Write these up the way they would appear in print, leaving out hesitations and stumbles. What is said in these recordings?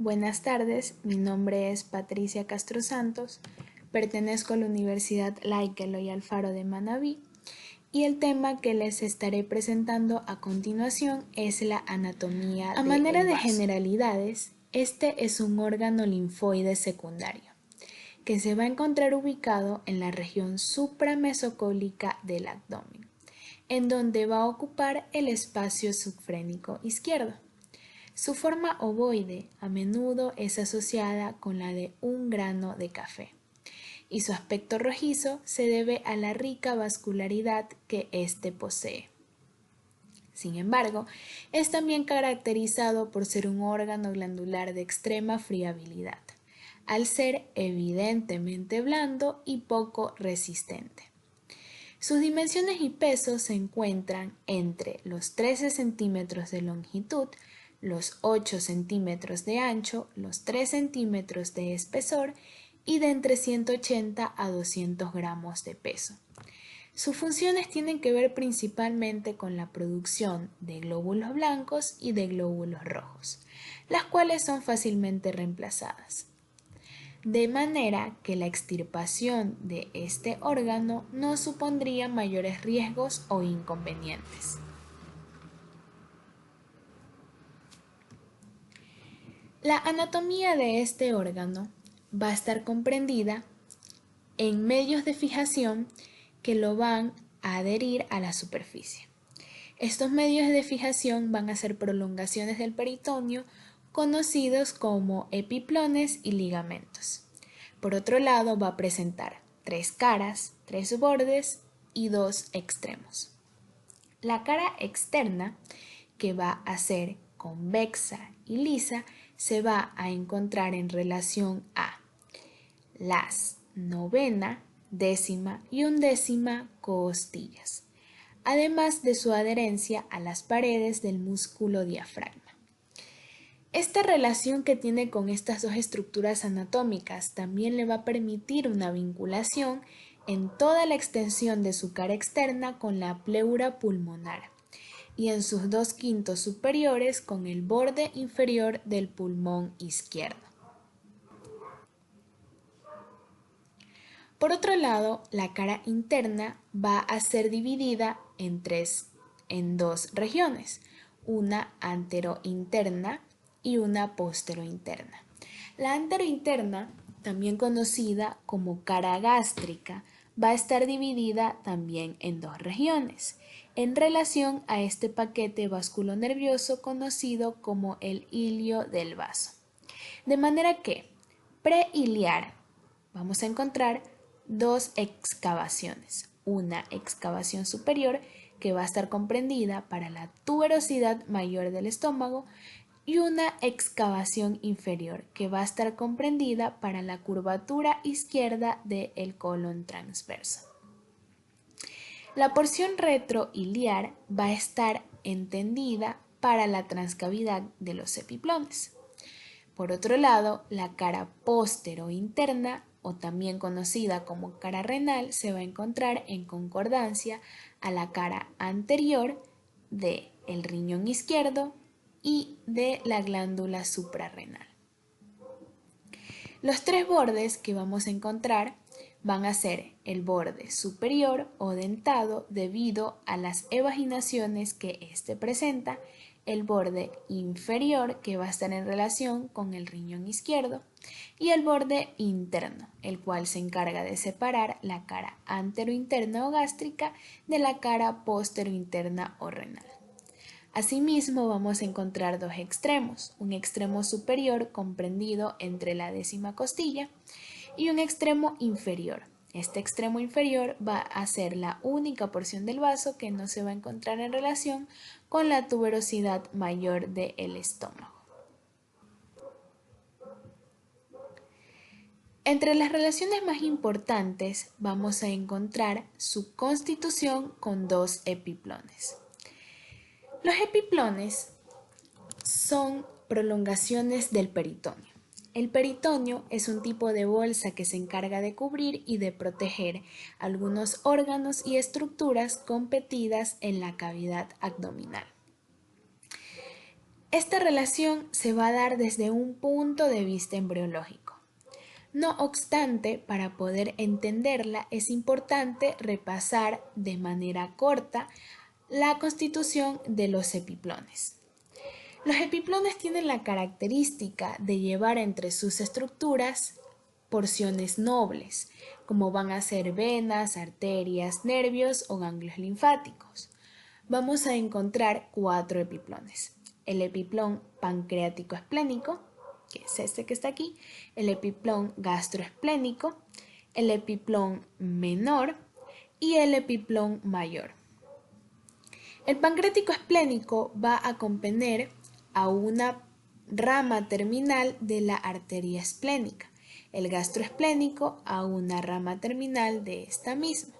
Buenas tardes, mi nombre es Patricia Castro Santos, pertenezco a la Universidad Laica Eloy Alfaro de Manabí y el tema que les estaré presentando a continuación es la anatomía del vaso. A manera de generalidades, este es un órgano linfoide secundario que se va a encontrar ubicado en la región supramesocólica del abdomen, en donde va a ocupar el espacio subfrénico izquierdo. Su forma ovoide a menudo es asociada con la de un grano de café y su aspecto rojizo se debe a la rica vascularidad que éste posee. Sin embargo, es también caracterizado por ser un órgano glandular de extrema friabilidad, al ser evidentemente blando y poco resistente. Sus dimensiones y peso se encuentran entre los 13 centímetros de longitud, los 8 centímetros de ancho, los 3 centímetros de espesor y de entre 180 a 200 gramos de peso. Sus funciones tienen que ver principalmente con la producción de glóbulos blancos y de glóbulos rojos, las cuales son fácilmente reemplazadas. De manera que la extirpación de este órgano no supondría mayores riesgos o inconvenientes. La anatomía de este órgano va a estar comprendida en medios de fijación que lo van a adherir a la superficie. Estos medios de fijación van a ser prolongaciones del peritoneo conocidos como epiplones y ligamentos. Por otro lado, va a presentar 3 caras, 3 bordes y 2 extremos. La cara externa, que va a ser convexa y lisa, se va a encontrar en relación a las novena, décima y undécima costillas, además de su adherencia a las paredes del músculo diafragma. Esta relación que tiene con estas dos estructuras anatómicas también le va a permitir una vinculación en toda la extensión de su cara externa con la pleura pulmonar y en sus 2/5 superiores con el borde inferior del pulmón izquierdo. Por otro lado, la cara interna va a ser dividida en dos regiones, una anterointerna y una posterointerna. La anterointerna, también conocida como cara gástrica, va a estar dividida también en dos regiones, en relación a este paquete vasculonervioso conocido como el hilio del vaso. De manera que preiliar vamos a encontrar dos excavaciones, una excavación superior que va a estar comprendida para la tuberosidad mayor del estómago y una excavación inferior que va a estar comprendida para la curvatura izquierda del colon transverso. La porción retroiliar va a estar entendida para la transcavidad de los epiplones. Por otro lado, la cara posterointerna, o también conocida como cara renal, se va a encontrar en concordancia a la cara anterior del riñón izquierdo y de la glándula suprarrenal. Los 3 bordes que vamos a encontrar van a ser el borde superior o dentado debido a las evaginaciones que éste presenta, el borde inferior que va a estar en relación con el riñón izquierdo y el borde interno, el cual se encarga de separar la cara anterointerna o gástrica de la cara posterointerna o renal. Asimismo, vamos a encontrar dos extremos, un extremo superior comprendido entre la décima costilla y un extremo inferior. Este extremo inferior va a ser la única porción del vaso que no se va a encontrar en relación con la tuberosidad mayor del estómago. Entre las relaciones más importantes vamos a encontrar su constitución con dos epiplones. Los epiplones son prolongaciones del peritoneo. El peritoneo es un tipo de bolsa que se encarga de cubrir y de proteger algunos órganos y estructuras competidas en la cavidad abdominal. Esta relación se va a dar desde un punto de vista embriológico. No obstante, para poder entenderla es importante repasar de manera corta la constitución de los epiplones. Los epiplones tienen la característica de llevar entre sus estructuras porciones nobles, como van a ser venas, arterias, nervios o ganglios linfáticos. Vamos a encontrar 4 epiplones. El epiplón pancreático esplénico, que es este que está aquí, el epiplón gastroesplénico, el epiplón menor y el epiplón mayor. El pancreático esplénico va a comprender a una rama terminal de la arteria esplénica, el gastroesplénico a una rama terminal de esta misma.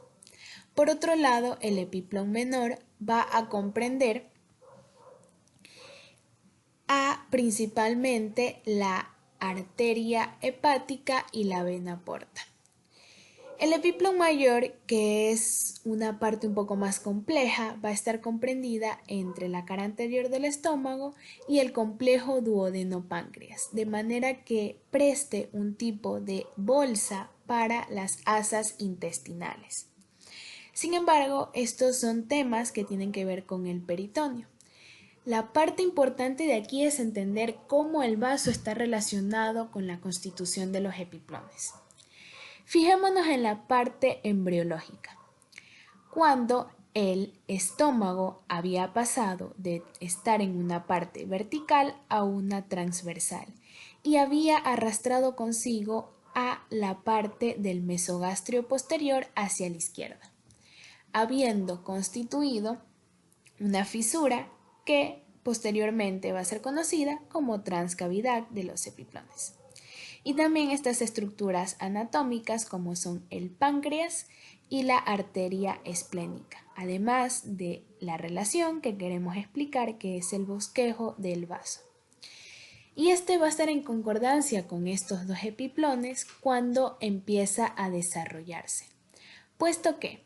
Por otro lado, el epiplón menor va a comprender a principalmente la arteria hepática y la vena porta. El epiplón mayor, que es una parte un poco más compleja, va a estar comprendida entre la cara anterior del estómago y el complejo duodenopáncreas, de manera que preste un tipo de bolsa para las asas intestinales. Sin embargo, estos son temas que tienen que ver con el peritoneo. La parte importante de aquí es entender cómo el vaso está relacionado con la constitución de los epiplones. Fijémonos en la parte embriológica. Cuando el estómago había pasado de estar en una parte vertical a una transversal y había arrastrado consigo a la parte del mesogastrio posterior hacia la izquierda, habiendo constituido una fisura que posteriormente va a ser conocida como transcavidad de los epiplones. Y también estas estructuras anatómicas como son el páncreas y la arteria esplénica, además de la relación que queremos explicar, que es el bosquejo del vaso. Y este va a estar en concordancia con estos dos epiplones cuando empieza a desarrollarse, puesto que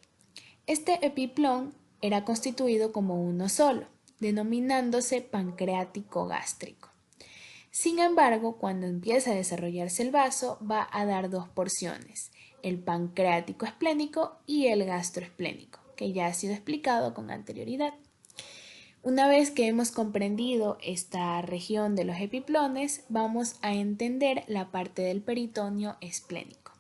este epiplón era constituido como uno solo, denominándose pancreático gástrico. Sin embargo, cuando empieza a desarrollarse el vaso, va a dar 2 porciones, el pancreático esplénico y el gastroesplénico, que ya ha sido explicado con anterioridad. Una vez que hemos comprendido esta región de los epiplones, vamos a entender la parte del peritoneo esplénico.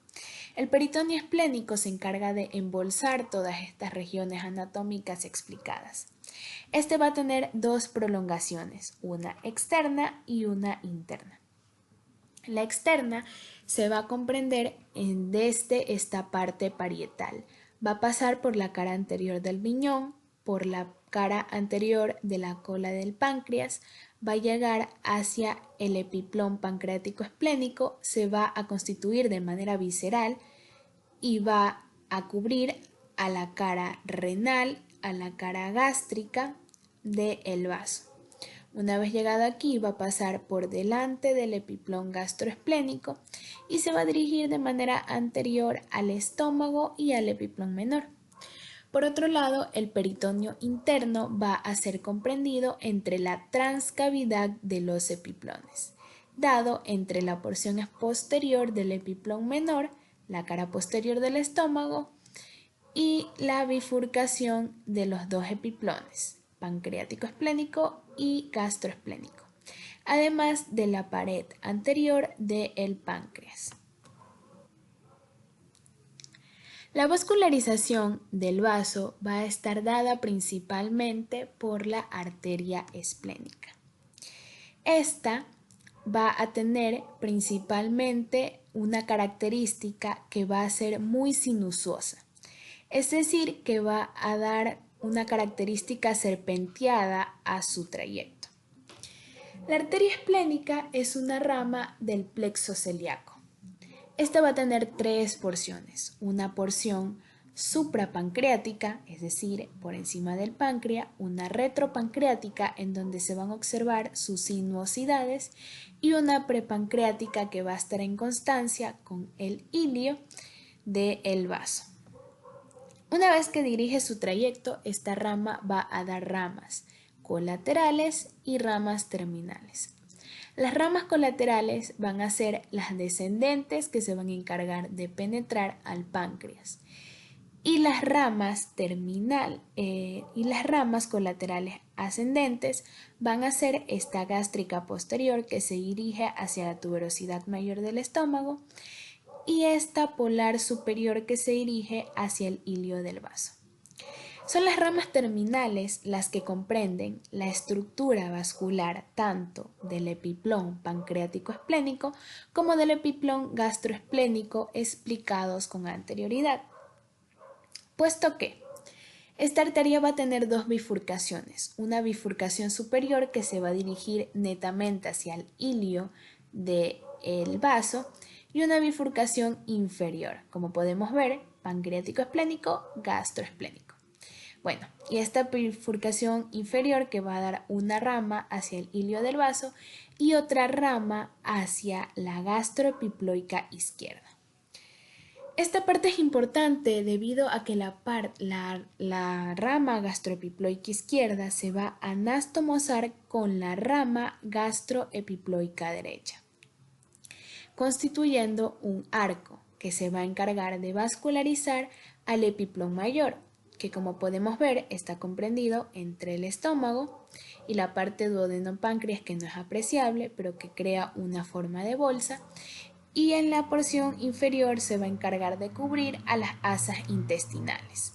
El peritoneo esplénico se encarga de embolsar todas estas regiones anatómicas explicadas. Este va a tener 2 prolongaciones, una externa y una interna. La externa se va a comprender desde esta parte parietal. Va a pasar por la cara anterior del riñón, por la cara anterior de la cola del páncreas, va a llegar hacia el epiplón pancreático esplénico, se va a constituir de manera visceral y va a cubrir a la cara renal, a la cara gástrica del vaso. Una vez llegado aquí va a pasar por delante del epiplón gastroesplénico y se va a dirigir de manera anterior al estómago y al epiplón menor. Por otro lado, el peritoneo interno va a ser comprendido entre la transcavidad de los epiplones, dado entre la porción posterior del epiplón menor, la cara posterior del estómago y la bifurcación de los dos epiplones, pancreático esplénico y gastroesplénico, además de la pared anterior del páncreas. La vascularización del vaso va a estar dada principalmente por la arteria esplénica. Esta va a tener principalmente una característica que va a ser muy sinuosa, es decir, que va a dar una característica serpenteada a su trayecto. La arteria esplénica es una rama del plexo celíaco. Esta va a tener 3 porciones, una porción suprapancreática, es decir, por encima del páncreas, una retropancreática en donde se van a observar sus sinuosidades y una prepancreática que va a estar en constancia con el ilio del vaso. Una vez que dirige su trayecto, esta rama va a dar ramas, colaterales y ramas terminales. Las ramas colaterales van a ser las descendentes que se van a encargar de penetrar al páncreas. Y las ramas colaterales ascendentes van a ser esta gástrica posterior que se dirige hacia la tuberosidad mayor del estómago y esta polar superior que se dirige hacia el hilio del vaso. Son las ramas terminales las que comprenden la estructura vascular tanto del epiplón pancreático esplénico como del epiplón gastroesplénico explicados con anterioridad. Puesto que esta arteria va a tener dos bifurcaciones, una bifurcación superior que se va a dirigir netamente hacia el hilio del vaso y una bifurcación inferior, como podemos ver, pancreático esplénico, gastroesplénico. Bueno, y esta bifurcación inferior que va a dar una rama hacia el hilio del vaso y otra rama hacia la gastroepiploica izquierda. Esta parte es importante debido a que la rama gastroepiploica izquierda se va a anastomosar con la rama gastroepiploica derecha, constituyendo un arco que se va a encargar de vascularizar al epiplón mayor, que como podemos ver está comprendido entre el estómago y la parte duodenopáncreas que no es apreciable, pero que crea una forma de bolsa, y en la porción inferior se va a encargar de cubrir a las asas intestinales.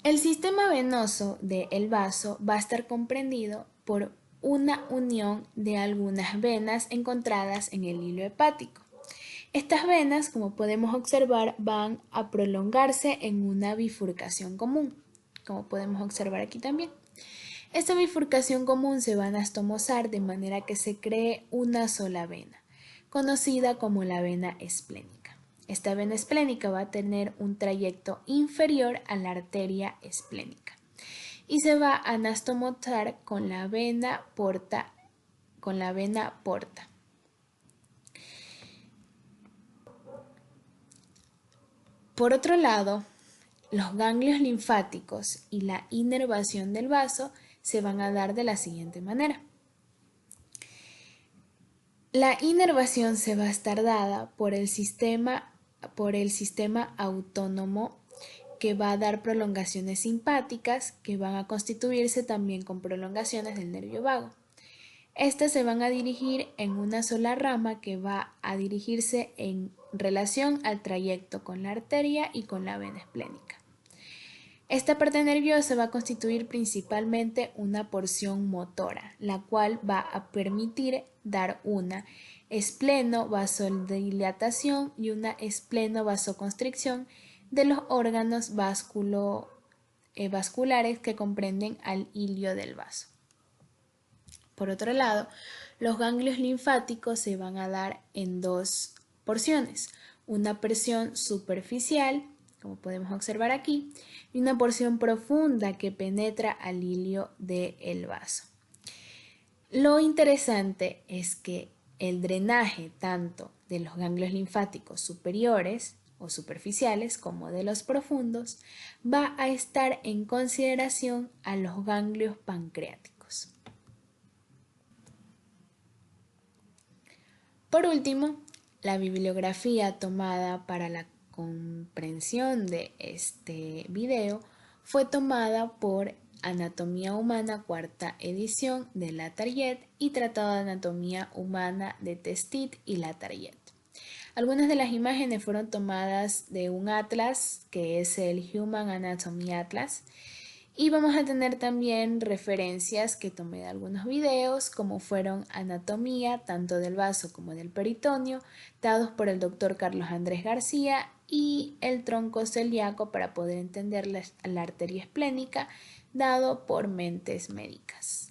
El sistema venoso del vaso va a estar comprendido por una unión de algunas venas encontradas en el hilo hepático. Estas venas, como podemos observar, van a prolongarse en una bifurcación común, como podemos observar aquí también. Esta bifurcación común se va a anastomosar de manera que se cree una sola vena, conocida como la vena esplénica. Esta vena esplénica va a tener un trayecto inferior a la arteria esplénica y se va a anastomosar con la vena porta. Por otro lado, los ganglios linfáticos y la inervación del vaso se van a dar de la siguiente manera. La inervación se va a estar dada por el sistema autónomo que va a dar prolongaciones simpáticas que van a constituirse también con prolongaciones del nervio vago. Estas se van a dirigir en una sola rama que va a dirigirse en relación al trayecto con la arteria y con la vena esplénica. Esta parte nerviosa va a constituir principalmente una porción motora, la cual va a permitir dar una espleno-vasodilatación y una espleno-vasoconstricción de los órganos vasculares que comprenden al hilio del vaso. Por otro lado, los ganglios linfáticos se van a dar en dos porciones, una porción superficial, como podemos observar aquí, y una porción profunda que penetra al hilio del vaso. Lo interesante es que el drenaje tanto de los ganglios linfáticos superiores o superficiales como de los profundos va a estar en consideración a los ganglios pancreáticos. Por último, la bibliografía tomada para la comprensión de este video fue tomada por Anatomía Humana, cuarta edición de Latarjet y Tratado de Anatomía Humana de Testit y Latarjet. Algunas de las imágenes fueron tomadas de un atlas que es el Human Anatomy Atlas, y vamos a tener también referencias que tomé de algunos videos, como fueron anatomía tanto del vaso como del peritoneo, dados por el doctor Carlos Andrés García, y el tronco celíaco para poder entender la arteria esplénica, dado por Mentes Médicas.